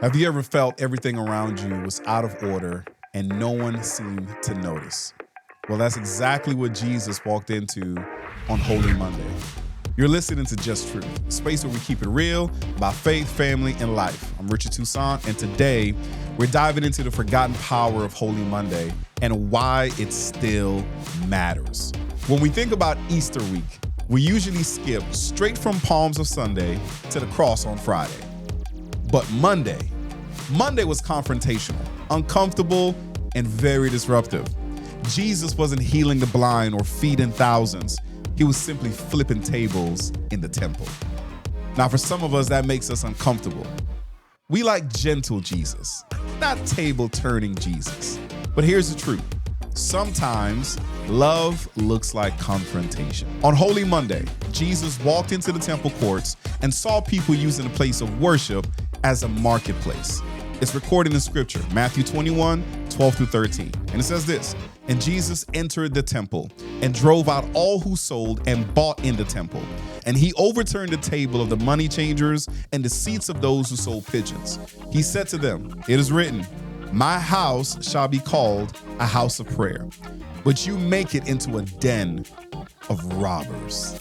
Have you ever felt everything around you was out of order and no one seemed to notice? Well, that's exactly what Jesus walked into on Holy Monday. You're listening to Just Truth, a space where we keep it real about faith, family, and life. I'm Richard Toussaint, and today we're diving into the forgotten power of Holy Monday and why it still matters. When we think about Easter week, we usually skip straight from Palms of Sunday to the cross on Friday. But Monday was confrontational, uncomfortable, and very disruptive. Jesus wasn't healing the blind or feeding thousands. He was simply flipping tables in the temple. Now, for some of us, that makes us uncomfortable. We like gentle Jesus, not table-turning Jesus. But here's the truth. Sometimes love looks like confrontation. On Holy Monday, Jesus walked into the temple courts and saw people using the place of worship as a marketplace. It's recorded in scripture, Matthew 21, 12 through 13. And it says this, "And Jesus entered the temple and drove out all who sold and bought in the temple. And he overturned the table of the money changers and the seats of those who sold pigeons. He said to them, 'It is written, my house shall be called a house of prayer, but you make it into a den of robbers.'"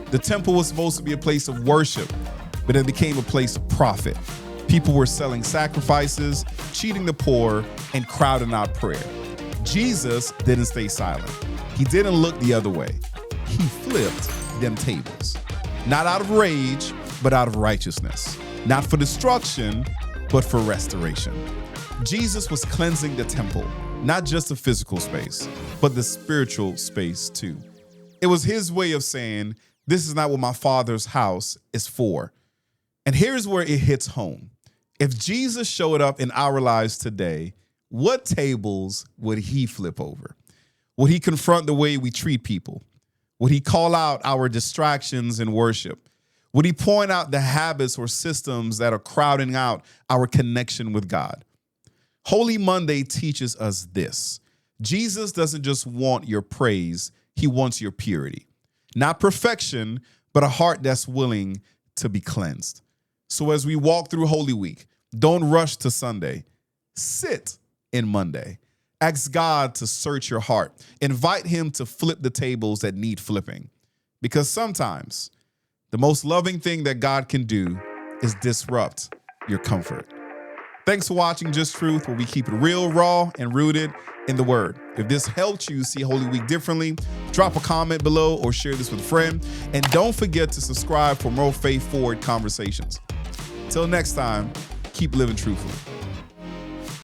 The temple was supposed to be a place of worship, but it became a place of profit. People were selling sacrifices, cheating the poor, and crowding out prayer. Jesus didn't stay silent. He didn't look the other way. He flipped them tables. Not out of rage, but out of righteousness. Not for destruction, but for restoration. Jesus was cleansing the temple, not just the physical space, but the spiritual space too. It was his way of saying, this is not what my Father's house is for. And here's where it hits home. If Jesus showed up in our lives today, what tables would he flip over? Would he confront the way we treat people? Would he call out our distractions in worship? Would he point out the habits or systems that are crowding out our connection with God? Holy Monday teaches us this. Jesus doesn't just want your praise, he wants your purity. Not perfection, but a heart that's willing to be cleansed. So as we walk through Holy Week, don't rush to Sunday. Sit in Monday. Ask God to search your heart. Invite him to flip the tables that need flipping. Because sometimes the most loving thing that God can do is disrupt your comfort. Thanks for watching Just Truth, where we keep it real, raw, and rooted in the Word. If this helped you see Holy Week differently, drop a comment below or share this with a friend. And don't forget to subscribe for more faith-forward conversations. Till next time, keep living truthfully.